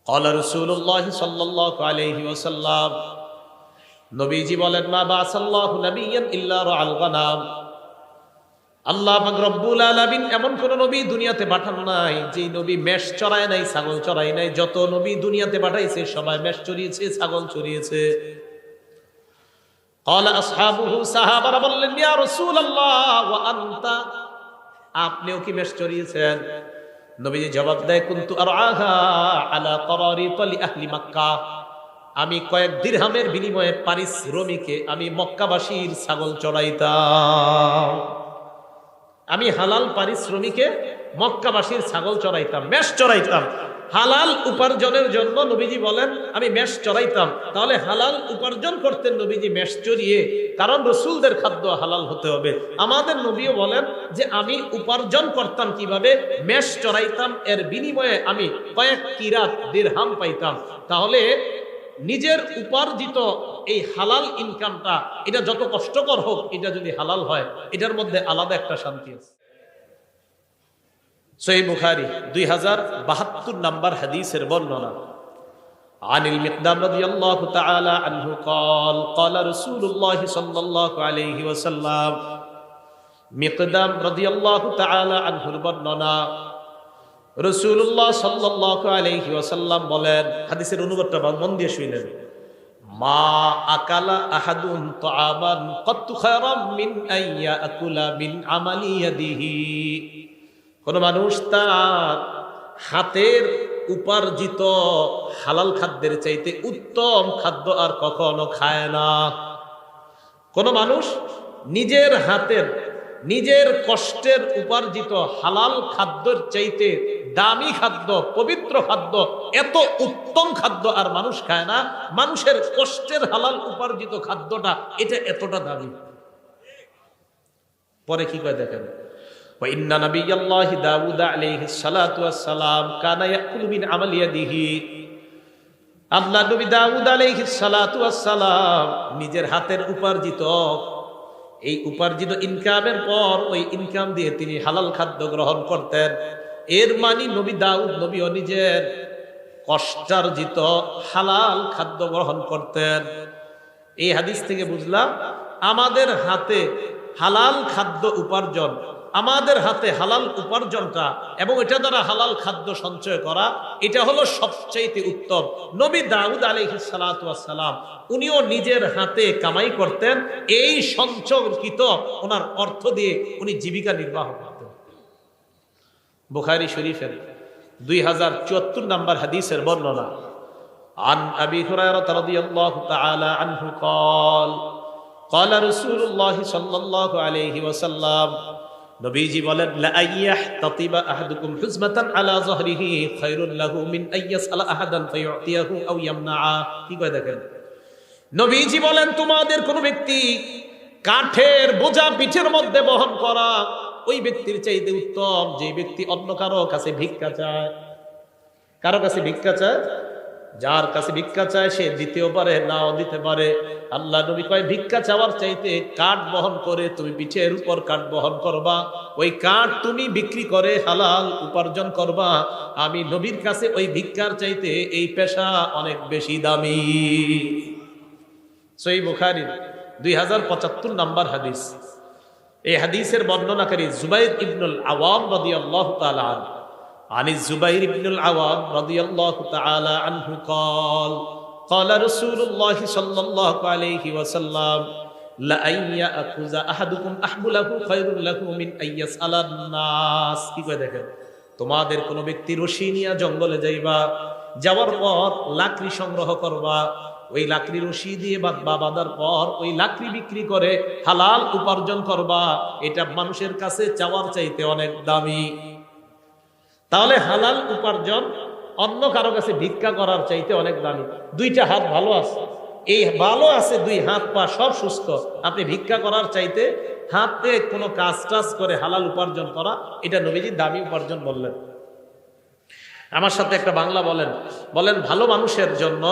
ক্বালা রাসূলুল্লাহ সাল্লাল্লাহু আলাইহি ওয়াসাল্লাম, নবীজি বলেন, মা বাসাল্লাহু নাবিয়্যান ইল্লা রাআল গানাম। আল্লাহ পাক রব্বুল আলামিন এমন কোন নবী দুনিয়াতে পাঠান নাই যে নবী মেষ চড়ায় নাই, ছাগল চড়ায় নাই। যত নবী দুনিয়াতে পাঠাইছে সবাই মেষ চড়িয়েছে, ছাগল চড়িয়েছে। ক্বালা আসহাবুহু, সাহাবারা বললেন, ইয়া রাসূলুল্লাহ ওয়া আনতা, আপনিও কি মেষ চড়িয়েছেন? নবীজি জবাব দেয়, কুনতু আরআহা আলা করারিত লি আহলি মক্কা, আমি কয়েক দিরহামের বিনিময়ে পারিশ্রমিকে আমি মক্কাবাসীর ছাগল চড়াইতাম। আমি হালাল পারিশ্রমিকে মক্কাবাসীর ছাগল চড়াইতাম, মেষ চড়াইতাম। হালাল উপার্জনের জন্য নবীজি বলেন আমি মেষ চড়াইতাম। তাহলে হালাল উপার্জন করতেন নবীজি মেষ চড়িয়ে, কারণ রসুলদের খাদ্য হালাল হতে হবে। আমাদের নবীও বলেন যে আমি উপার্জন করতাম কিভাবে, মেষ চড়াইতাম, এর বিনিময়ে আমি কয়েক কিরাত দিরহাম পাইতাম। তাহলে নিজের উপার্জিত এই হালাল ইনকামটা, এটা যত কষ্টকর হোক, এটা যদি হালাল হয়, এটার মধ্যে আলাদা একটা শান্তি আছে। সহিহ বুখারী 2072 নম্বর হাদিসের বর্ণনা। আনিল মিকদাম রাদিয়াল্লাহু তাআলা আনহু قال قال رسول الله صلى الله عليه وسلم, মিকদাম রাদিয়াল্লাহু তাআলা আনহুর বর্ণনা, রাসূলুল্লাহ সাল্লাল্লাহু আলাইহি ওয়াসাল্লাম বলেন, হাদিসের অনুবাদটা মন দিয়ে শুনেন, মা আকালা আহাদুন তাআমান কাত্তু খায়রাম মিন আইয়া আকুলা মিন আমালি ইয়াদিহি, কোন মানুষ তার হাতের উপার্জিত হালাল খাদ্যের চাইতে উত্তম খাদ্য আর কখনো খায় না। কোন মানুষ নিজের হাতের, নিজের কষ্টের উপার্জিত হালাল খাদ্যের চাইতে দামি খাদ্য, পবিত্র খাদ্য, এত উত্তম খাদ্য আর মানুষ খায় না। মানুষের কষ্টের হালাল উপার্জিত খাদ্যটা এটা এতটা দামি। পরে কি কয় দেখেন, وإن نبي الله داود عليه الصلاة والسلام كان يأكل من عمل يده, আল্লাহ নবী দাউদ আলাইহিস সালাতু ওয়াস সালাম নিজের হাতের উপার্জিত, এই উপার্জিত ইনকামের পর ওই ইনকাম দিয়ে তিনি হালাল খাদ্য গ্রহণ করতেন। এর মানে নবী দাউদ নবীও নিজের কষ্টার্জিত হালাল খাদ্য গ্রহণ করতেন। এই হাদিস থেকে বুঝলাম আমাদের হাতে হালাল খাদ্য উপার্জন, আমাদের হাতে হালাল উপার্জনটা এবং এটা দ্বারা হালাল খাদ্য সঞ্চয় করা, এটা হলো সবচেয়ে উত্তম। নবী দাউদ আলাইহিস সালাতু ওয়াস সালাম উনিও নিজের হাতে কামাই করতেন, এই সঞ্চয়কৃত ওনার অর্থ দিয়ে উনি জীবিকা নির্বাহ করতেন। বুখারী শরীফের 2074 নম্বর হাদিসের বর্ণনা। আন আবি হুরায়রা রাদিয়াল্লাহু তাআলা আনহু قال قال رسول الله صلى الله عليه وسلم, নবীজি বলেন, লা আইয়াহতাতিবা আহাদুকুম হুজমাতান আলা যহরিহি খায়রুল লাহু মিন আইয়াসআলা আহাদান ফায়ুতিয়াহু আও ইয়ামনাআ। কি কয় দেখেন, নবীজি বলেন তোমাদের কোন ব্যক্তি কাঠের বোঝা পিঠের মধ্যে বহন করা ওই ব্যক্তির চাইতে উত্তম যে ব্যক্তি অন্য কারো কাছে ভিক্ষা চায়। কারো কাছে ভিক্ষা চায়, যার কাছে ভিক্ষা চায় সে দিতেও পারে, নাও দিতে পারে। আল্লাহ নবী কয় ভিক্ষা চাওয়ার চাইতে কাঠ বহন করে তুমি পিঠের উপর কাঠ বহন করবা, ওই কাঠ তুমি বিক্রি করে হালাল উপার্জন করবা। আমি নবীর কাছে ওই ভিক্ষার চাইতে এই পেশা অনেক বেশি দামি। সহিহ বুখারী 2075 নম্বর হাদিস। এই হাদিসের বর্ণনাকারী জুবাইর ইবনুল আওয়াম রাদিয়াল্লাহু তাআলা আনহু। عن الزبير بن العوام رضي الله تعالى عنه قال قال رسول الله صلى الله عليه وسلم لأن يأخذ أحدكم أحبله خير له من أن يسأل الناس। কি কয় দেখেন, তোমাদের কোন ব্যক্তি রশি নিয়ে জঙ্গলে যাইবা, যাওয়ার পর লাকড়ি সংগ্রহ করবা, ওই লাকড়ি রশি দিয়ে বাঁধার পর ওই লাকড়ি বিক্রি করে হালাল উপার্জন করবা, এটা মানুষের কাছে চাওয়ার চাইতে অনেক দামি। তাহলে হালাল উপার্জন অন্য কারো কাছে ভিক্ষা করার চাইতে অনেক দামি। দুইটা হাত ভালো আছে, এই ভালো আছে, দুই হাত পা সব সুস্থ, আপনি ভিক্ষা করার চাইতে হাতে কোনো কাজ টাজ করে হালাল উপার্জন করা, এটা নবীজি দামি উপার্জন বললেন। আমার সাথে একটা বাংলা বলেন, বলেন ভালো মানুষের জন্য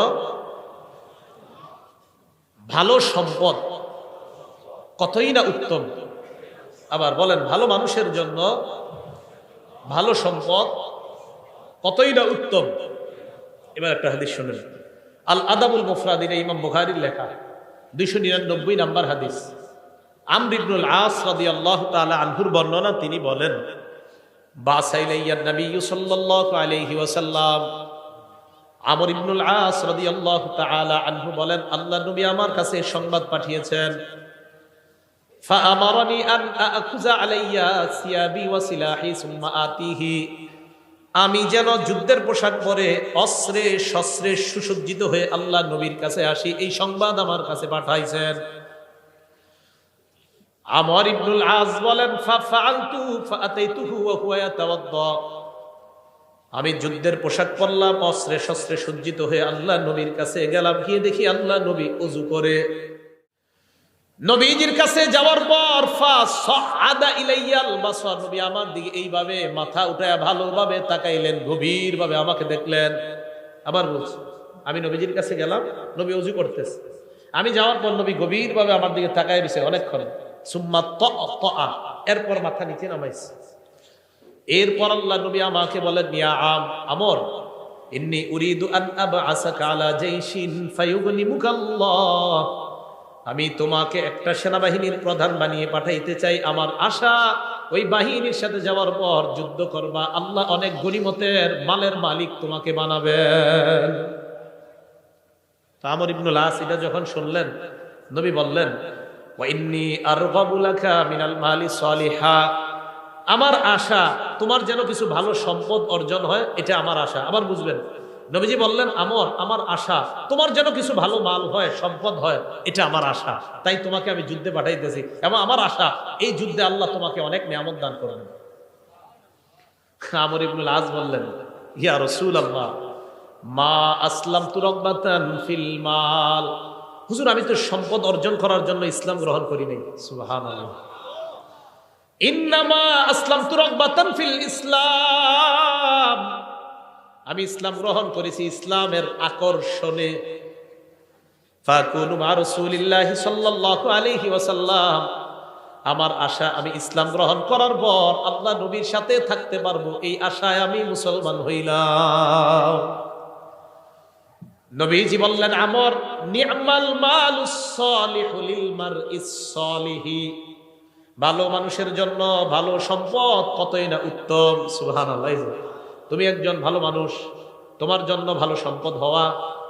ভালো সম্পদ কতই না উত্তম। আবার বলেন ভালো মানুষের জন্য ভালো সম্পদ কতই না উত্তম। এবার একটা হাদিস শুনেন। আল আদাবুল মুফরাদিনে ইমাম বুখারীর লেখা 299 নম্বর হাদিস। আমর ইবনুল আস রাদিয়াল্লাহু তাআলা আনহুর বর্ণনা, তিনি বলেন, বাসাইলাইয়ান নবী সাল্লাল্লাহু আলাইহি ওয়াসাল্লাম, আমর ইবনুল আস রাদিয়াল্লাহু তাআলা আনহু বলেন, আল্লাহর নবী আমার কাছে সংবাদ পাঠিয়েছেন, ফাআমারানি আন আকুযা আলাইয়া সিয়াবি ওয়া সিলাহি সুম্মা আতিহি, আমি যেন যুদ্ধের পোশাক পরে অস্ত্রে শস্ত্রে সুসজ্জিত হয়ে আল্লাহ নবীর কাছে আসি, এই সংবাদ আমার কাছে পাঠাইছেন। আমর ইবনুল আস বলেন, ফাআলতু ফাআতাইতুহু ওয়া হুয়া ইয়াতাওয়াদ্দা, আমি যুদ্ধের পোশাক পরলাম, অস্ত্রে শস্ত্রে সজ্জিত হয়ে আল্লাহ নবীর কাছে গেলাম, গিয়ে দেখি আল্লাহ নবী ওযু করে। নবীজির কাছে যাওয়ার পর ফাসাআদা ইলাইয়াল বাসার, নবী আমার দিকে এইভাবে মাথা উঠায়া ভালোভাবে তাকাইলেন, গভীরভাবে আমাকে দেখলেন। আবার বলছি, আমি নবীজির কাছে গেলাম, নবী ওযু করতেছে, আমি যাওয়ার পর নবী গভীরভাবে আমার দিকে তাকায় রয়েছে অনেকক্ষণ। সুম্মা তাআ, এরপর মাথা নিচে নামাইছে। এরপর আল্লাহ নবী আমাকে বলেন, ইয়া আমর, ইন্নী উরিদু আন আবআসাকা আলা জাইশিন ফায়ুগনিমুকাল্লাহ, আমি তোমাকে একটা সেনাবাহিনীর প্রধান বানিয়ে পাঠাইতে চাই। আমার আশা ওই বাহিনীর সাথে যাওয়ার পর যুদ্ধ করবা, আল্লাহ অনেক গনিমতের মালের মালিক তোমাকে বানাবেন। আমর ইবনুল আস এটা যখন শুনলেন, নবী বললেন, ওয়া ইন্নী আরগাবু লাকা মিনাল মালি সালিহা, আমার আশা তোমার যেন কিছু ভালো সম্পদ অর্জন হয়, এটা আমার আশা। আবার বুঝবেন, নবীজি বললেন, আমর, আমার আশা তোমার যেন কিছু ভালো মাল হয়, সম্পদ হয়, এটা আমার আশা, তাই তোমাকে আমি যুদ্ধে পাঠাইতেছি, এবং আমার আশা এই যুদ্ধে আল্লাহ তোমাকে অনেক নিয়ামত দান করবেন। আমর ইবনুল আস বললেন, ইয়া রাসূলুল্লাহ, মা আসলামতু রাগবাতান ফিল মাল, হুজুর আমি তো সম্পদ অর্জন করার জন্য ইসলাম গ্রহণ করি নাই। সুবহানাল্লাহ। ইন্নামা আসলামতু রাগবাতান ফিল ইসলাম, আমি ইসলাম গ্রহণ করেছি ইসলামের আকর্ষণে। ফাকুনু মা রাসূলিল্লাহি সাল্লাল্লাহু আলাইহি ওয়াসাল্লাম, আমার আশা আমি ইসলাম গ্রহণ করার পর আল্লাহ নবীর সাথে থাকতে পারবো, এই আশায় আমি মুসলমান হইলাম। নবীজি বললেন, আমর, নি'মাল মালুস সালিহু লিল মারইস সালিহি, ভালো মানুষের জন্য ভালো সম্পদ কতই না উত্তম। সুবহানাল্লাহ। তুমি একজন ভালো মানুষ, তোমার জন্য ভালো সম্পদ হওয়া,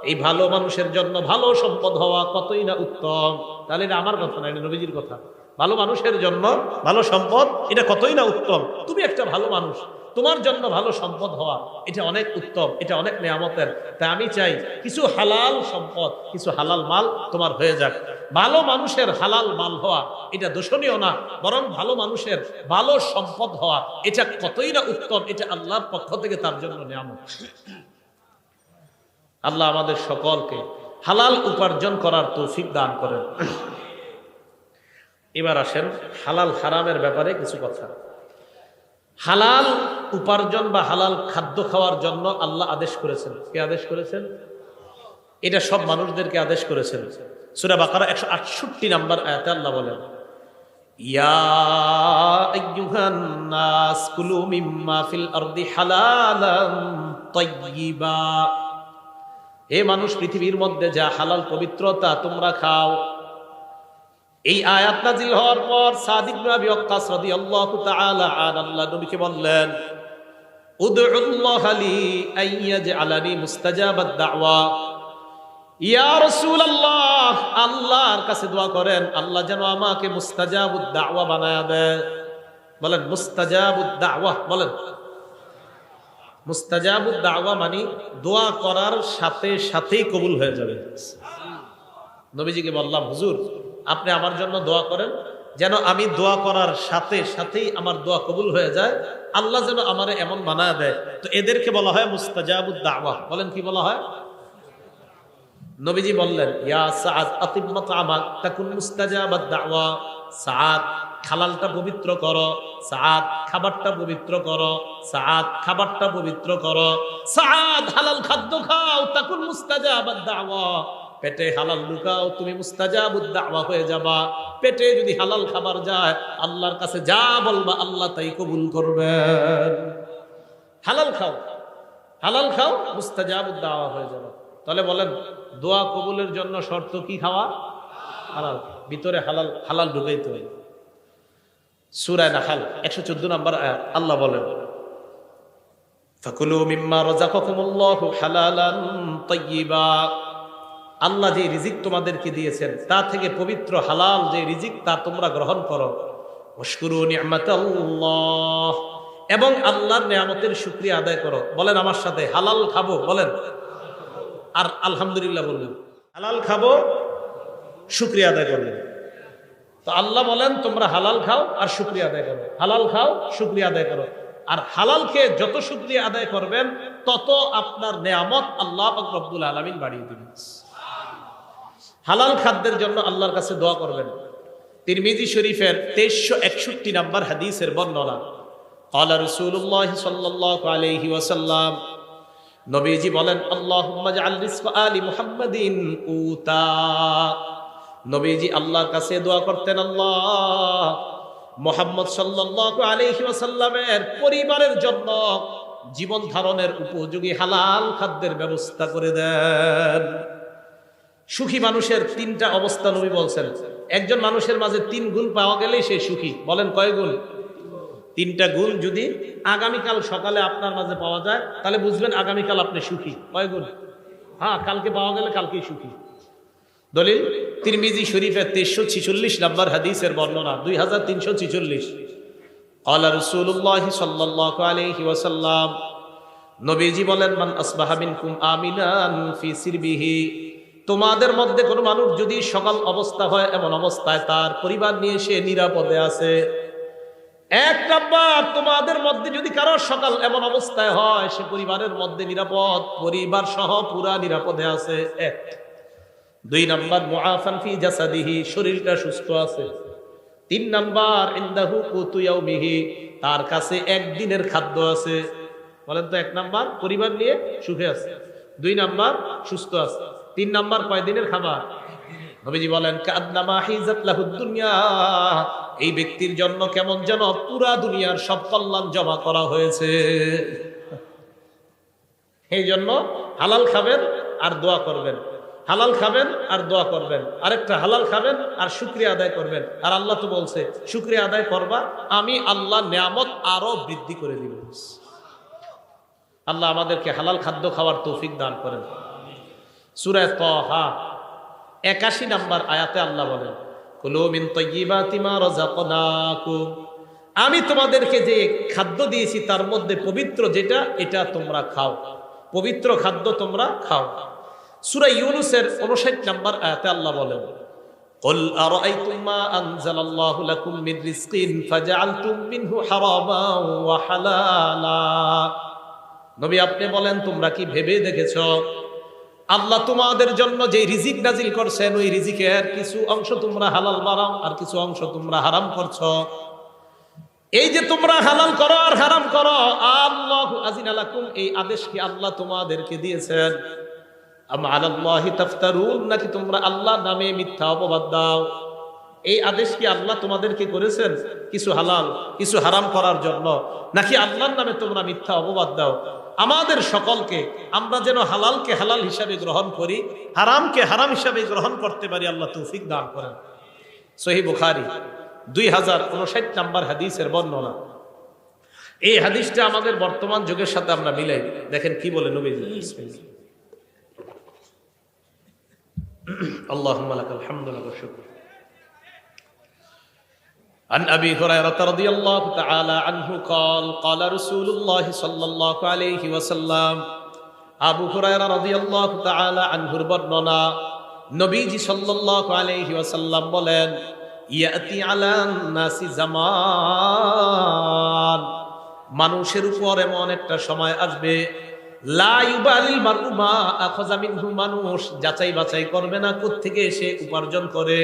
এই ভালো মানুষের জন্য ভালো সম্পদ হওয়া কতই না উত্তম। তাহলে এটা আমার কথা না, এটা নবীজির কথা। ভালো মানুষের জন্য ভালো সম্পদ, এটা কতই না উত্তম। তুমি একটা ভালো মানুষ, তোমার জন্য ভালো সম্পদ হওয়া এটা অনেক উত্তম, এটা অনেক নেয়ামতের। তাই আমি চাই কিছু হালাল সম্পদ, কিছু হালাল মাল তোমার হয়ে যাক। ভালো মানুষের হালাল মাল হওয়া এটা দোষণীয় না, বরং ভালো মানুষের ভালো সম্পদ হওয়া এটা কতই না উত্তম, এটা আল্লাহর পক্ষ থেকে তার জন্য নেয়ামত। আল্লাহ আমাদের সকলকে হালাল উপার্জন করার তৌফিক দান করেন। এবার আসেন হালাল হারামের ব্যাপারে কিছু কথা। হালাল উপার্জন বা হালাল খাদ্য খাওয়ার জন্য আল্লাহ আদেশ করেছেন। কে আদেশ করেছেন? এটা সব মানুষদেরকে আদেশ করেছেন। সূরা বাকারা 168 নম্বর আয়াতে আল্লাহ বলেন, ইয়া আইয়ুহান নাস কুলু মিম্মা ফিল আরদি হালালান তাইয়্যিবা, হে মানুষ, পৃথিবীর মধ্যে যা হালাল পবিত্রতা তোমরা খাও। এই আয়াত নাযিল হওয়ার পর সাদ ইবনে আবি ওয়াক্কাস রাদিয়াল্লাহু তাআলা আনহু আল্লাহ নবীকে বললেন, উদউল্লাহ লি আইয়াজআলানি মুস্তাজাবাদ দাওয়া, ইয়া রাসূলুল্লাহ, আল্লাহর কাছে দোয়া করেন আল্লাহ যেন আমাকে মুস্তাজাবুদ দাওয়া বানায়া দেয়। বলেন মুস্তাজাবুদ দাওয়া, বলেন। মুস্তাজাবুদ দাওয়া মানে দোয়া করার সাথে সাথেই কবুল হয়ে যাবে। নবীজিকে বললাম, হুজুর আপনি আমার জন্য দোয়া করেন যেন আমি দোয়া করার সাথে সাথেই আমার দোয়া কবুল হয়ে যায়, আল্লাহ যেন আমারে এমন বানায় দেয়। তো এদেরকে বলা হয় মুস্তাজাবুদ দাওয়া। বলেন কি বলা হয়? নবীজি বললেন, ইয়া সাআদ আতিব মাতআমাক তাকুন মুস্তাজাবাদ দাওয়া, সাআদ হালালটা পবিত্র করো, সাআদ খাবারটা পবিত্র করো, সাআদ খাবারটা পবিত্র করো, সাআদ হালাল খাদ্য খাও, তাকুন মুস্তাজাবাদ দাওয়া, পেটে হালাল লুকাও, তুমি মুস্তাজাবুদ দাওয়া হয়ে যাবা। পেটে যদি হালাল খাবার যায়, আল্লাহর কাছে যা বলবা আল্লাহ তাই কবুল করবেন। হালাল খাও, হালাল খাও, মুস্তাজাবুদ দাওয়া হয়ে যাবে। তাহলে বলেন, দোয়া কবুলের জন্য শর্ত কি? খাওয়া হালাল, ভিতরে হালাল হালাল ঢুকাইতে হয়। সূরা নাহল 114 নম্বর আয়াত আল্লাহ বলেন, ফাকুলু মিম্মা রাযাকাকুমুল্লাহু হালালান তাইয়্যিবা। আল্লাহ যে রিজিক তোমাদেরকে দিয়েছেন তা থেকে পবিত্র হালাল যে রিজিক তা তোমরা গ্রহণ করো। ওয়াশকুরু নি'মাতাল্লাহ, এবং আল্লাহর নিয়ামতের শুকরিয়া আদায় করো। বলেন আমার সাথে, হালাল খাবো, বলেন আর আলহামদুলিল্লাহ বললেন। হালাল খাবো, শুকরিয়া আদায় করলেন। তো আল্লাহ বলেন তোমরা হালাল খাও আর শুকরিয়া আদায় করো, হালাল খাও, শুকরিয়া আদায় করো। আর হালাল খেয়ে যত শুকরিয়া আদায় করবেন তত আপনার নেয়ামত আল্লাহ পাক রব্বুল আলামিন বাড়িয়ে দিবেন। হালাল খাদ্যের জন্য আল্লাহর কাছে দোয়া করবেন। তিরমিজি শরীফের 2361 নম্বর হাদিসের বর্ণনা, ক্বালা রাসূলুল্লাহ সাল্লাল্লাহু আলাইহি ওয়াসাল্লাম, নবীজি বলেন, আল্লাহুম্মা জাআল রিজকা আলি মুহাম্মাদিন কুতা। নবীজি আল্লাহর কাছে দোয়া করতেন, আল্লাহ মুহাম্মদ সাল্লাল্লাহু আলাইহি ওয়াসাল্লামের পরিবারের জন্য জীবন ধারণের উপযোগী হালাল খাদ্যের ব্যবস্থা করে দেন। সুখী মানুষের তিনটা অবস্থা নবী বলছেন। একজন মানুষের মাঝে 3 গুণ পাওয়া গেলেই সে সুখী। বলেন কয় গুণ? 3টা গুণ যদি আগামীকাল সকালে আপনার মাঝে পাওয়া যায় তাহলে বুঝবেন আগামীকাল আপনি সুখী। কয় গুণ? হ্যাঁ, কালকে পাওয়া গেলে কালকেই সুখী। দলিল তিরমিজি শরীফের 2346 নম্বর হাদিসের বর্ণনা, 2346। ক্বালা রাসূলুল্লাহ সাল্লাল্লাহু আলাইহি ওয়াসাল্লাম, নবীজি বলেন, মান আসবাহা মিনকুম আমিনান ফি সিরবিহি। তোমাদের মধ্যে কোনো মানুষ যদি সকাল অবস্থা হয় এমন অবস্থায় তার পরিবার নিয়ে সে নিরাপদে আছে। 1 নাম্বার, তোমাদের মধ্যে যদি কারো সকাল এমন অবস্থায় হয় সে পরিবারের মধ্যে নিরাপদ, পরিবার সহ পুরা নিরাপদে আছে। 1। 2 নাম্বার, মুআফান ফি জাসাদিহি, শরীরটা সুস্থ আছে। 3 নাম্বার, ইনদাহু কুতু ইয়াউমিহি, তার কাছে একদিনের খাদ্য আছে। বলেন তো, 1 নাম্বার পরিবার নিয়ে সুখে আছে, 2 নাম্বার সুস্থ আছে, 3 নাম্বার কয়দিনের খাবার? নবীজি বলেন, কান্নামা হিজাত লাহুদ দুনিয়া, এই ব্যক্তির জন্য কেমন যেন পুরা দুনিয়ার সব কল্যাণ জমা করা হয়েছে। এই জন্য হালাল খাবেন আর দোয়া করবেন, হালাল খাবেন আর দোয়া করবেন। আরেকটা, হালাল খাবেন আর শুকরিয়া আদায় করবেন। আর আল্লাহ তো বলছে শুকরিয়া আদায় করবা, আমি আল্লাহ নিয়ামত আরো বৃদ্ধি করে দিব। আল্লাহ আমাদেরকে হালাল খাদ্য খাওয়ার তৌফিক দান করেন। সূরা তাহা 81 নম্বর আয়াতে আল্লাহ বলেন, কুলু মিন তাইয়্যিবাতি মা রাযাকনাকুম, আমি তোমাদেরকে যে খাদ্য দিয়েছি তার মধ্যে পবিত্র যেটা, এটা তোমরা খাও, পবিত্র খাদ্য তোমরা খাও। সূরা ইউনূসের 59 নম্বর আয়াতে আল্লাহ বলেন, কুল আরাআইতুম মা আনজালাল্লাহু লাকুম মিন রিজকিন ফাজআলতুম মিনহু হারামান ওয়া হালালা। নবী আপনি বলেন, তোমরা কি ভেবে দেখেছো আল্লাহ তোমাদের জন্য যে রিজিক নাজিল করছেন ওই রিজিকের কিছু অংশ তোমরা হালাল বানাও আর কিছু অংশ তোমরা হারাম করছো। এই যে তোমরা হালাল করো আর হারাম করো, আল্লাহু আযিনা লাকুম, এই আদেশ কি আল্লাহ তোমাদেরকে দিয়েছেন? আম আলাল্লাহি তাফতারুন, নাকি তোমরা আল্লাহর নামে মিথ্যা অপবাদ দাও? এই আদেশ কি আল্লাহ তোমাদেরকে করেছেন কিছু হালাল কিছু হারাম করার জন্য, নাকি আল্লাহর নামে তোমরা মিথ্যা অপবাদ দাও? আমাদের সকলকে আমরা যেন হালালকে হালাল হিসাবে গ্রহণ করি, হারামকে হারাম হিসাবে গ্রহণ করতে পারি, আল্লাহ তৌফিক দান করেন। সহিহ বুখারী 2059 নম্বর হাদিসের বর্ণনা। এই হাদিসটা আমাদের বর্তমান যুগের সাথে আমরা মিলাই দেখেন কি বলে নবীজি। আল্লাহুম্মা লাকাল হামদু ওয়া শুকর। عن أبي هريرة رضي الله تعالى عنه قال قال رسول الله صلى الله عليه وسلم, আবু হুরায়রা রাদিয়াল্লাহু তাআলা আনহুর বর্ণনা, নবীজি সাল্লাল্লাহু আলাইহি ওয়াসাল্লাম বলেন, ইয়াতি আলান নাসি জামান, মানুষের উপর এমন একটা সময় আসবে, লা ইউবালিল মারউ মা আখাযা মিনহু, মানুষ যাচাই বাছাই করবে না কোত্থেকে সে উপার্জন করে,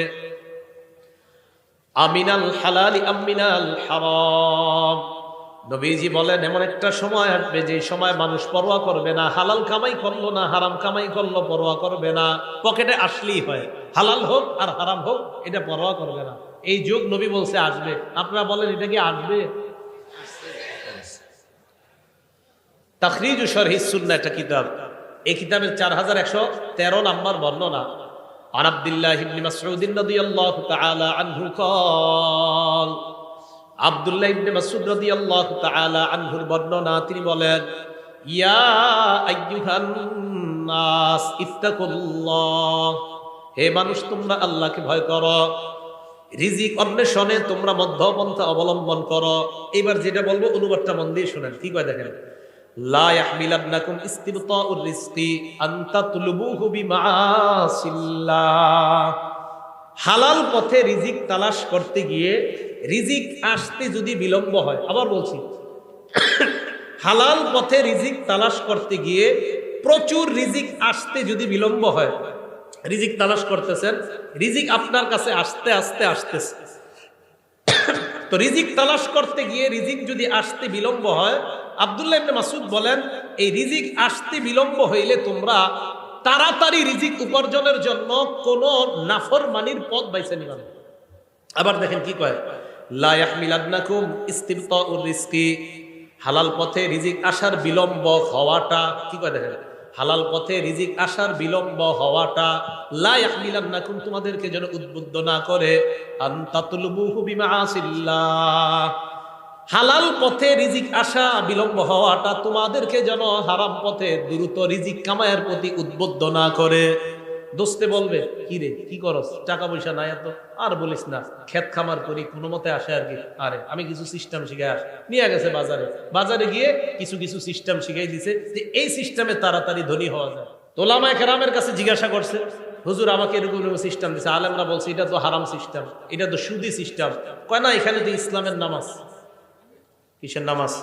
আমিনাল হালালি আমিনাল হারাম। নবীজি বলেন এমন একটা সময় আসবে যে সময় মানুষ পরোয়া করবে না, হালাল কামাই করলো না হারাম কামাই করলো পরোয়া করবে না, পকেটে আসলেই হয়, হালাল হোক আর হারাম হোক এটা পরোয়া করবে না। এই যুগ নবী বলছে আসবে। আপনারা বলেন এটা কি আসবে? তাখরিজু শরহি সুন্নাহ একটা কিতাব। এই কিতাবের 4113 নম্বর বর্ণনা। আন আব্দুল্লাহ ইবনে মাসউদ রাদিয়াল্লাহু তাআলা আনহু قال আব্দুল্লাহ ইবনে মাসউদ রাদিয়াল্লাহু তাআলা আনহুর বর্ণনা, তিনি বলেন, ইয়া আইয়ুহান নাস ইত্তাকুল্লাহ, হে মানুষ তোমরা আল্লাহকে ভয় করো, রিজিক অন্বেষণে তোমরা মধ্যপন্থা অবলম্বন করো। এবার যেটা বলবো অনুবাদটা মন দিয়ে শুনেন, কি কয় দেখেন। লা ইয়াহমিলান্নাকুম ইস্তিবতাউর রিজকি আন তাতলুবুহু বিমাআসিল্লাহ। হালাল পথে রিজিক তালাশ করতে গিয়ে রিজিক আসতে যদি বিলম্ব হয়, আবার বলছি, হালাল পথে রিজিক তালাশ করতে গিয়ে প্রচুর রিজিক আসতে যদি বিলম্ব হয়, রিজিক তালাশ করতেছেন, রিজিক আপনার কাছে আস্তে আস্তে আসতেছে, তো রিজিক তালাশ করতে গিয়ে রিজিক যদি আসতে বিলম্ব হয়, আব্দুল্লাহ ইবনে মাসউদ বলেন, এই রিজিক আসতে বিলম্ব হইলে তোমরা তাড়াতাড়ি রিজিক উপার্জনের জন্য কোন নাফরমানির পথ বাইছে নিবা না। আবার দেখেন কি কয়, লা ইয়াহমিলান্নাকুম ইস্তিবতাউর রিজকি, হালাল পথে রিজিক আসার বিলম্ব হওয়াটা, কি কয় দেখেন, হালাল পথে রিজিক আসার বিলম্ব হওয়াটা লা ইয়াহমিলান্নাকুম, তোমাদেরকে যেন উদ্বুদ্ধ না করে, আন তাতলুবুহু বিমাআসিল্লাহ, হালাল পথে রিজিক আসা বিলম্ব হওয়াটা তোমাদেরকে যেন হারাম পথে দ্রুত রিজিক কামায়ের প্রতি উদ্বুদ্ধ না করে। দোস্তে বলবে, কি রে কি করস, টাকা পয়সা নাই এত, আর বলিস না, ক্ষেত খামার করি কোনো মতে আসে আর কি। আরে আমি কিছু সিস্টেম শিখে নিয়ে গেছে বাজারে, বাজারে গিয়ে কিছু কিছু সিস্টেম শিখাই দিছে যে এই সিস্টেমে তাড়াতাড়ি ধনী হওয়া যায়। তো ওলামায়ে কেরামের কাছে জিজ্ঞাসা করছে, হুজুর আমাকে এরকম সিস্টেম দিছে। আলেমরা বলছে এটা তো হারাম সিস্টেম, এটা তো সুদি সিস্টেম। কয় না, এখানে তো ইসলামের নামাজ। কিসের নামাজ?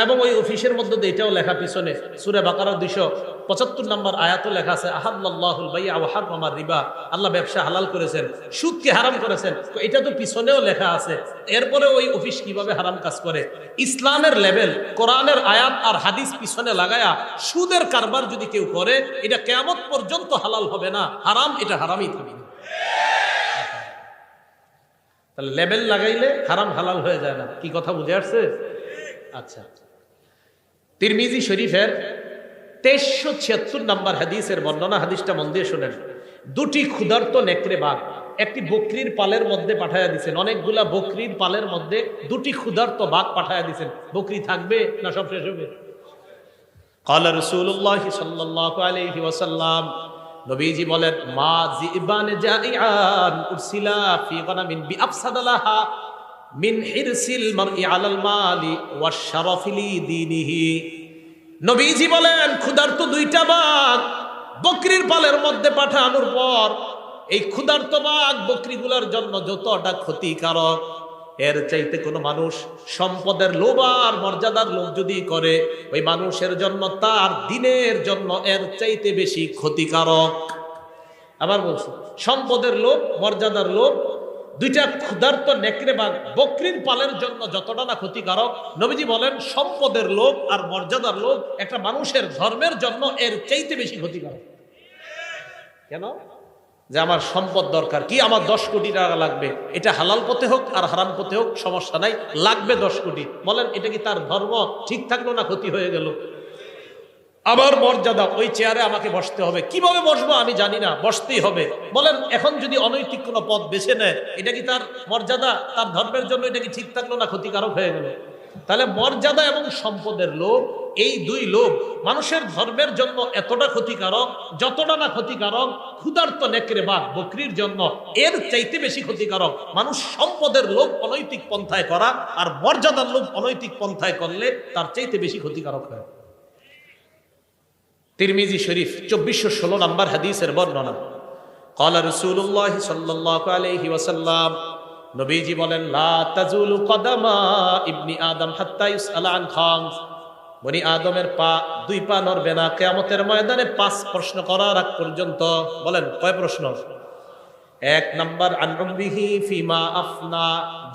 এবং ওই অফিসের মধ্যে এটাও লেখা, পিছনে সূরা বাকারা 275 নম্বর আয়াতও লেখা আছে, আহাল্লাল্লাহুল বাই'a ওয়া হারামার রিবা, আল্লাহ ব্যবসা হালাল করেছেন, সুদকে হারাম করেছেন। তো এটা তো পিছনেও লেখা আছে, এরপরে ওই অফিস কিভাবে হারাম কাজ করে? ইসলামের লেভেল, কোরআনের আয়াত আর হাদিস পিছনে লাগায়া সুদের কারবার যদি কেউ করে, এটা কিয়ামত পর্যন্ত হালাল হবে না, হারাম, এটা হারামই থাকবে। তাহলে লেবেল লাগাইলে হারাম হালাল হয়ে যায় না। কি কথা বুঝে আসছে? আচ্ছা, তিরমিজি শরীফের 2376 নম্বর হাদিসের বর্ণনা, হাদিসটা মন দিয়ে শুনেন। দুটি ক্ষুধার্ত নেকড়ে বাঘ একটি বকরির পালের মধ্যে পাঠায়া দিয়েছেন। অনেকগুলা বকরির পালের মধ্যে দুটি ক্ষুধার্ত বাঘ পাঠায়া দিয়েছেন। বকরি থাকবে না সব শেষ হবে? ক্বালা রাসূলুল্লাহ সাল্লাল্লাহু আলাইহি ওয়াসাল্লাম, নবীজি বলেন, মা জিবান জাইআন উরসিলা ফি গানামিন বিআফসাদালাহা মিন হিরসিল মারই আলাল মালি ওয়াশ শারাফি লিদীনিহি। নবীজি বলেন, ক্ষুধার্ত দুইটা বাঘ বকরির পালের মধ্যে পাঠানোর পর এই ক্ষুধার্ত বাঘ বকরিগুলোর জন্য যতটা ক্ষতিকারক, এর চাইতে কোনো মানুষ সম্পদের লোভ আর মর্যাদার লোভ যদি করে, ওই মানুষের জন্য তার দিনের জন্য এর চাইতে বেশি ক্ষতিকারক। আবার বলছি, সম্পদের লোভ, মর্যাদার লোভ, দুইটা ক্ষুধার্ত নেকড়ে বাঘ বকরির পালের জন্য যতটা না ক্ষতিকারক, নবীজি বলেন সম্পদের লোভ আর মর্যাদার লোভ একটা মানুষের ধর্মের জন্য এর চাইতে বেশি ক্ষতিকারক। কেন? যে আমার সম্পদ দরকার, কি আমার 10 কোটি টাকা লাগবে, এটা হালাল পথে হোক আর হারাম পথে হোক সমস্যা নাই, লাগবে 10 কোটি। বলেন এটা কি তার ধর্ম ঠিক থাকলো না ক্ষতি হয়ে গেল? আবার মর্যাদা, ওই চেয়ারে আমাকে বসতে হবে, কিভাবে বসবো আমি জানি না, বসতেই হবে। বলেন এখন যদি অনৈতিক কোনো পথ বেছে নেয়, এটা কি তার মর্যাদা, তার ধর্মের জন্য এটা কি ঠিক থাকলো না ক্ষতিকারক হয়ে গেল? তাহলে মর্যাদা এবং সম্পদের লোভ, এই দুই লোভ মানুষের ধর্মের জন্য এতটা ক্ষতিকারক, যতটা না ক্ষতিকারক ক্ষুধার্ত নেকড়ে বাঘ বকরির জন্য এর চাইতে বেশি ক্ষতিকারক মানুষ সম্পদের লোভ অনৈতিক পন্থায় করা, আর মর্যাদার লোভ অনৈতিক পন্থায় করলে তার চাইতে বেশি ক্ষতিকারক হয়। তিরমিজি শরীফ 2416 নম্বর হাদিসের বর্ণনা। ক্বালা রাসূলুল্লাহ সাল্লাল্লাহু আলাইহি ওয়াসাল্লাম, নবীজি বলেন, লা তাজুলু কদামা ইবনি আদম হাত্তা ইউসআলা আন খামস, বনি আদমের পা, দুই পা নড়বে না কিয়ামতের ময়দানে 5 প্রশ্ন করার আগ পর্যন্ত। বলেন কয় প্রশ্ন? 1 নাম্বার আন উমরিহি ফিমা আফনা,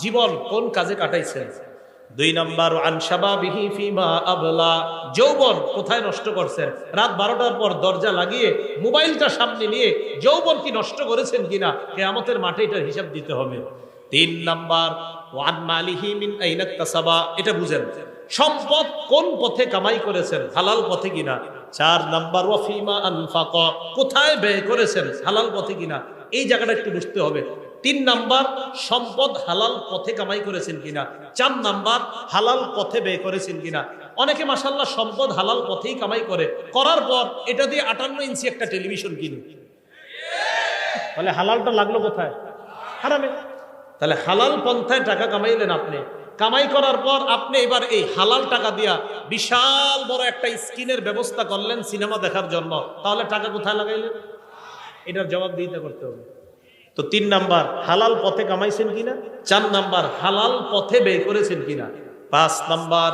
জীবন কোন কাজে কাটাইছেন। 2 নাম্বার আন শাবাবিহি ফিমা আবলা, যৌবন কোথায় নষ্ট করছেন। রাত 12টার পর দরজা লাগিয়ে মোবাইলটা সামনে নিয়ে যৌবন কি নষ্ট করেছেন কিনা, কিয়ামতের মাঠে এটার হিসাব দিতে হবে। 3 নাম্বার ওয়ান মালিহি মিন আইনা ইকতাসাবা, এটা বুঝেন, সম্পদ কোন পথে কামাই করেছেন, হালাল পথে কিনা। 4 নাম্বার ওয়াফিমা আনফাকা, কোথায় ব্যয় করেছেন, হালাল পথে কিনা, এই জায়গাটা একটু বুঝতে হবে। 3 নাম্বার সম্পদ হালাল পথে কামাই করেছেন কিনা। 4 নাম্বার হালাল পথে ব্যয় করেছেন কিনা। অনেকে মাশাআল্লাহ সম্পদ হালাল পথেই কামাই করে, করার পর এটা দিয়ে 58 ইঞ্চি একটা টেলিভিশন কিনে। তাহলে হালালটা লাগলো কোথায়? হারামে। তাহলে হালাল পন্থায় টাকা কামাইলেন আপনি, কামাই করার পর আপনি এবার এই হালাল টাকা দিয়া বিশাল বড় একটা স্ক্রিনের ব্যবস্থা করলেন সিনেমা দেখার জন্য, তাহলে টাকা কোথায় লাগাইলেন? এটার জবাব দিতে করতে হবে। তো 3 নাম্বার হালাল পথে কামাইছেন কিনা, 4 নাম্বার হালাল পথে ব্যয় করেছেন কিনা, 5 নাম্বার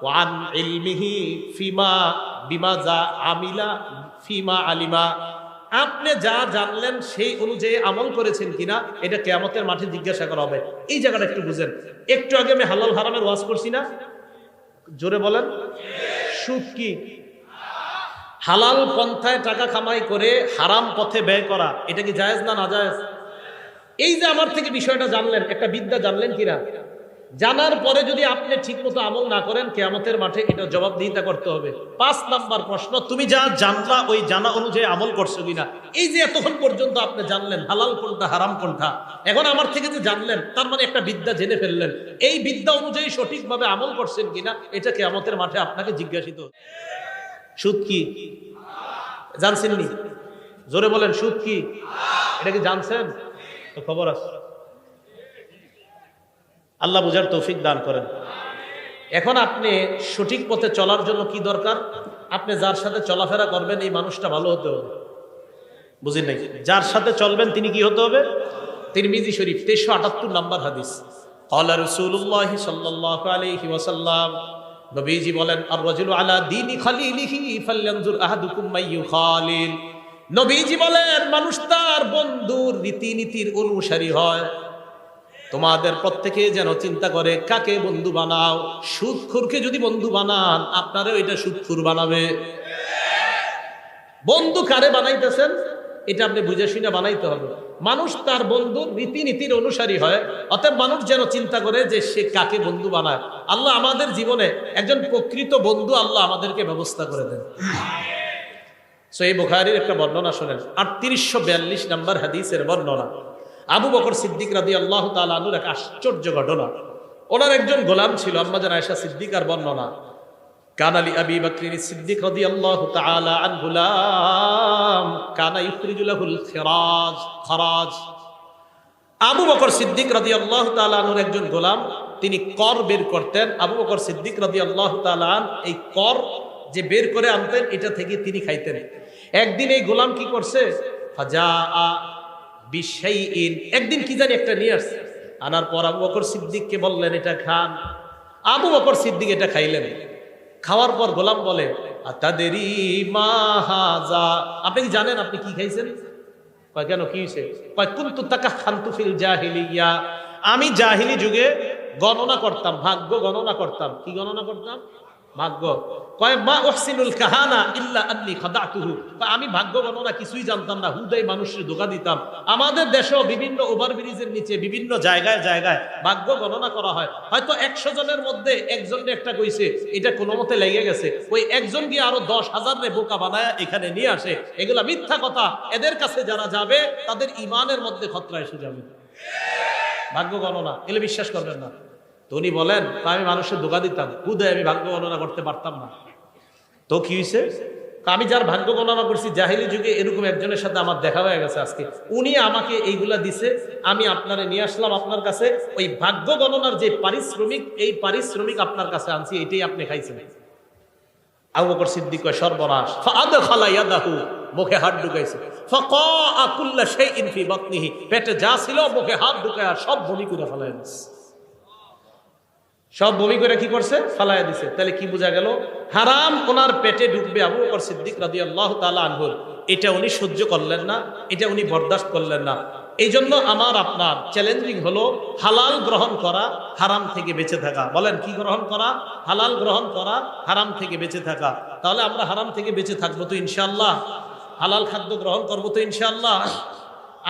ওয়ান ইলমিহি ফিমা বিমা যা আমিলা ফিমা আলিমা, আপনি যা জানলেন সেই অনুযায়ী আমল করেছেন কিনা, এটা কিয়ামতের মাঠে জিজ্ঞাসা করা হবে। এই জায়গাটা একটু বুঝেন। একটু আগে আমি হালাল হারামের ওয়াজ করছি না, জোরে বলেন। সুদ কি? হালাল পন্থায় টাকা কামাই করে হারাম পথে ব্যয় করা, এটা কি জায়েজ না নাজায়েজ? এই যে আমার থেকে বিষয়টা জানলেন, একটা বিদ্যা জানলেন কিনা, জানার পরে যদি আপনি ঠিকমতো আমল না করেন কিয়ামতের মাঠে এটা জবাবদিহিতা করতে হবে। 5 নাম্বার প্রশ্ন, তুমি যা জানলা ওই জানা অনুযায়ী আমল করছো কিনা। এই যে এতক্ষণ পর্যন্ত আপনি জানলেন হালাল কোনটা হারাম কোনটা, এখন আমার থেকে যে জানলেন তার মানে একটা বিদ্যা জেনে ফেললেন, এই বিদ্যা অনুযায়ী সঠিকভাবে আমল করছেন কিনা এটা কিয়ামতের মাঠে আপনাকে জিজ্ঞাসিত। সুদ কি জানছেন নি? জোরে বলেন, সুদ কি? এটা কি জানছেন? তো খবর আছে। আল্লাহ বুঝার তৌফিক দান করেন। এখন আপনি সঠিক পথে চলার জন্য কি দরকার? আপনি যার সাথে চলাফেরা করবেন এই মানুষটা ভালো হতে হবে। বুঝেন নাই? যার সাথে চলবেন তিনি কি হতে হবে? তিরমিজি শরীফ 1378 নাম্বার হাদিস, ক্বালা রাসূলুল্লাহ সাল্লাল্লাহু আলাইহি ওয়াসাল্লাম, নবীজি বলেন, আর রাজুলু আলা দীনি খালিলিহি ফালয়ানজুর আহাদুকুম মাইয়ু খালিল। নবীজি বলেন মানুষ তার বন্ধুর রীতিনীতির অনুসারী হয়। তোমাদের প্রত্যেকে যেন চিন্তা করে কাকে বন্ধু বানাও। সুদখোরকে যদি বন্ধু বানান আপনারও এটা সুদখোর বানাবে। বন্ধু কারে বানাইতেছেন এটা আপনি বুঝে শুনে বানাইতে হবে। মানুষ তার বন্ধুর রীতিনীতির অনুসারী হয়, অতএব মানুষ যেন চিন্তা করে যে সে কাকে বন্ধু বানায়। আল্লাহ আমাদের জীবনে একজন প্রকৃত বন্ধু আল্লাহ আমাদেরকে ব্যবস্থা করে দেন। সহিহ বুখারীর একটা বর্ণনা শোনেন, 3842 নাম্বার হাদিসের বর্ণনা। আবু বকর সিদ্দিক রাদিয়াল্লাহু তাআলা আনহুর এক আশ্চর্য ঘটনা। ওনার একজন গোলাম ছিল, আম্মা জান আয়েশা সিদ্দিকার বর্ণনা, কানা লি আবি বকর সিদ্দিক রাদিয়াল্লাহু তাআলা আনহু গুলাম কানা ইখরিজু লাহুল খরাজ। আবু বকর সিদ্দিক রাদিয়াল্লাহু তাআলা আনহুর একজন গোলাম, তিনি কর বের করতেন। আবু বকর সিদ্দিক রাদিয়াল্লাহু তাআলা আন এই কর যে বের করে আনতেন এটা থেকে তিনি খাইতেন। একদিন এই গোলাম কি করছে, ফাজাআ বিশাইইন, একদিন কি জানি একটা নিয়ে আসছে, আনার পর আবু বকর সিদ্দিককে বললেন এটা খান। আবু বকর সিদ্দিক এটা খাইলেন। খাওয়ার পর গোলাম বলে, আতাদেরি মা হাযা, আপনি কি জানেন আপনি কি খাইছেন? কয় কেন, কি হইছে? কয় কুনতু তাকাখানতু ফিল জাহিলিয়া, আমি জাহিলি যুগে গণনা করতাম, ভাগ্য গণনা করতাম। কি গণনা করতাম? ভাগ্য। কয় মা উহসিনুল কাহানা ইল্লা আন্নী খাদাতুহু, আমি ভাগ্য গণনা কিছুই জানতাম না, হুদাই মানুষের ধোঁকা দিতাম। আমাদের দেশেও বিভিন্ন ওভারব্রিজের নিচে বিভিন্ন জায়গায় জায়গায় ভাগ্য গণনা করা হয়। হয়তো 100 জনের মধ্যে একজনকে একটা কইছে, এটা কোনো মতে লেগে গেছে, ওই একজন গিয়ে আরো 10,000 রে বোকা বানায় এখানে নিয়ে আসে। এগুলা মিথ্যা কথা। এদের কাছে যারা যাবে তাদের ইমানের মধ্যে খতরা এসে যাবে। ভাগ্য গণনা এগুলো বিশ্বাস করবেন না। তো উনি বলেন, আমি মানুষের ধোঁকা দিতাম, হুদায় আমি ভাগ্য গণনা করতে পারতাম না। তো কি হয়েছে? আমি যার ভাগ্য গণনা করছি জাহিলি যুগে এরকম একজনের সাথে আমার দেখা হয়ে গেছে আজকে, উনি আমাকে এইগুলা দিছে, আমি আপনারে নিয়ে আসলাম আপনার কাছে। ওই ভাগ্য গণনার যে পারিশ্রমিক, এই পারিশ্রমিক আপনার কাছে আনছি, এটাই আপনি খাইছেন। আবু বকর সিদ্দিক কয় সর্বনাশ। ফাআদখালা ইয়াদাহু, মুখে হাত ঢুকাইছে। ফাকাআ কুল্লা শাইইন ফি বাতনিহি, পেটে যা ছিল মুখে হাত ঢুকায়া সব বমি করে ফেলায় দিছে। সব বমি করে কি করছে? ফালায়া দিছে। তাহলে কি বোঝা গেল? হারাম ওনার পেটে ঢুকবে আবু বকর সিদ্দিক রাদিয়াল্লাহু তাআলা আনহু, এটা উনি সহ্য করলেন না, এটা উনি বরদাস্ত করলেন না। এই জন্য আমার আপনার চ্যালেঞ্জিং হলো হালাল গ্রহণ করা, হারাম থেকে বেঁচে থাকা। বলেন কি গ্রহণ করা? হালাল গ্রহণ করা, হারাম থেকে বেঁচে থাকা। তাহলে আমরা হারাম থেকে বেঁচে থাকবো তো ইনশাআল্লাহ, হালাল খাদ্য গ্রহণ করবো তো ইনশাআল্লাহ।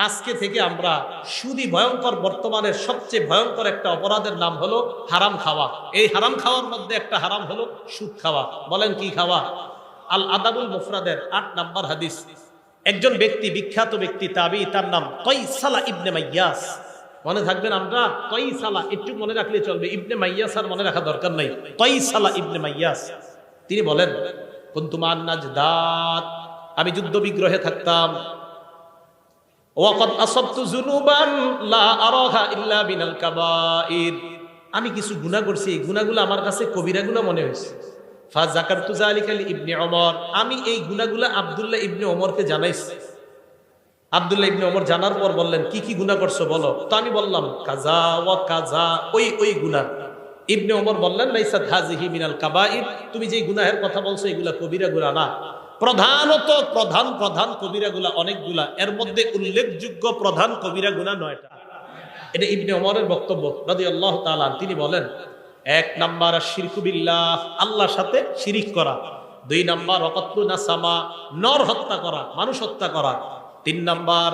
আজকে থেকে আমরা সুদী ভয়ঙ্কর, বর্তমানের সবচেয়ে ভয়ঙ্কর একটা অপরাধের নাম হলো হারাম খাওয়া। এই হারাম খাওয়ার মধ্যে একটা হারাম হলো সুদ খাওয়া। বলেন কি খাওয়া? আল আদাবুল মুফরাদের ৮ নম্বর হাদিস, একজন ব্যক্তি, বিখ্যাত ব্যক্তি তাবি, তার নাম কয়সালা ইবনে মাইয়াস। মনে থাকবেন, আমরা কয়সালা একটু মনে রাখলে চলবে, ইবনে মাইয়াস আর মনে রাখা দরকার নাই। কয়সালা ইবনে মাইয়াস তিনি বলেন, কুনতু মান নাজদাত, আমি যুদ্ধ বিগ্রহে থাকতাম। ওয়াকাদ আসাবতু যুনুবান লা আরাহা ইল্লা বিনাল কাবাইর, আমি কিছু গুনাহ করছি, এই গুনাহগুলো আমার কাছে কবিরা গুনাহ মনে হয়েছে। ফাযাকারতু যালিকা লি ইবনে ওমর, আমি এই গুনাহগুলো আব্দুল্লাহ ইবনে ওমরকে জানাইছি। আব্দুল্লাহ ইবনে ওমর জানার পর বললেন, কি কি গুনাহ করছো বলো। তো আমি বললাম কাজা ওয়া কাজা, ওই গুনাহ। ইবনে ওমর বললেন, লাইসাত হাযিহি মিনাল কাবাইর, তুমি যে গুনাহের কথা বলছো এগুলা কবিরা গুনাহ না। প্রধানত প্রধান কবিরা গুনাহ অনেকগুলা, এর মধ্যে উল্লেখযোগ্য প্রধান কবিরা গুনাহ 9টা। এটা ইবনে ওমরের বক্তব্য রাদিয়াল্লাহু তাআলা। তিনি বলেন, 1 নাম্বার শিরকু বিল্লাহ, আল্লাহর সাথে শিরিক করা। 2 নাম্বার ওয়াকাতলু নাসামা, নর হত্যা করা, মানুষ হত্যা করা। 3 নাম্বার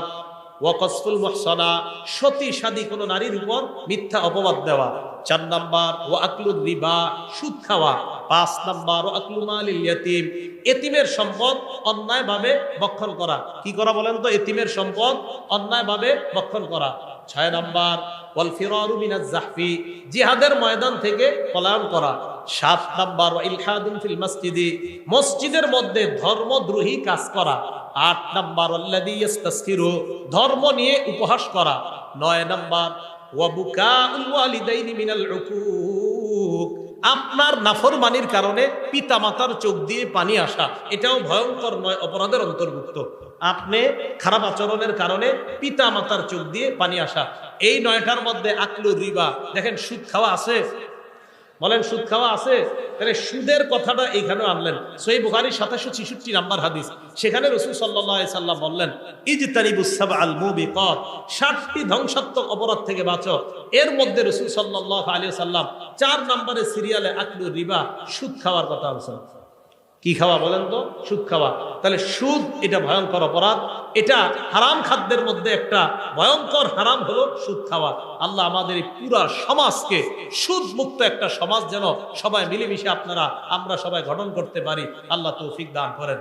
ওয়াকসফুল মুহসানা, সতী সাদী কোনো নারীর উপর মিথ্যা অপবাদ দেওয়া। 4 নাম্বার ওয়াকলুর রিবা, সুদ খাওয়া। 5 নাম্বার ওয়াকলু মালিল ইয়াতীম, এতিমের সম্পদ অন্যায়ভাবে ভক্ষণ করা। কি করা বলেন তো? এতিমের সম্পদ অন্যায়ভাবে ভক্ষণ করা। 6 নাম্বার ওয়াল ফিরারু মিনাজ জাহফি, জিহাদের ময়দান থেকে পলায়ন করা। 7 নাম্বার ওয়া ইলহাদুন ফিল মসজিদি, মসজিদের মধ্যে ধর্মদ্রোহী কাজ করা। 8 নাম্বার আল্লাযী ইস্তাসখিরু, ধর্ম নিয়ে উপহাস করা। 9 নাম্বার ওয়া বুকাউল ওয়ালিদাইনি মিনাল উকুক, আপনার নাফরমানির কারণে পিতামাতার চোখ দিয়ে পানি আসা, এটাও ভয়ঙ্কর 9 অপরাধের অন্তর্ভুক্ত। আপনি খারাপ আচরণের কারণে পিতামাতার চোখ দিয়ে পানি আসা। এই 9টার মধ্যে আকলু রিবা, দেখেন সুদ খাওয়া আছে, বলেন সুদ খাওয়া আছে। তাহলে সুদের কথাটা এইখানে আনলেন। সহিহ বুখারী 766 নাম্বার হাদিস, সেখানে রাসূল সাল্লাল্লাহু আলাইহি সাল্লাম বললেন, ইজতানিবুস সাবআল মুবিকাত, 60টি ধ্বংসাত্মক অপরাধ থেকে বাঁচো। এর মধ্যে রাসূল সাল্লাল্লাহু আলাইহি সাল্লাম 4 নম্বরে সিরিয়ালে আকলু রিবা, সুদ খাওয়ার কথা বলেছেন। কি খাওয়া বলেন তো? সুদ খাওয়া। তাহলে সুদ এটা ভয়ঙ্কর অপরাধ, এটা হারাম খাদ্যের মধ্যে একটা ভয়ঙ্কর হারাম হলো সুদ খাওয়া। আল্লাহ আমাদের এই পুরা সমাজকে সুদ মুক্ত একটা সমাজ যেন সবাই মিলেমিশে আমরা সবাই গঠন করতে পারি, আল্লাহ তৌফিক দান করেন।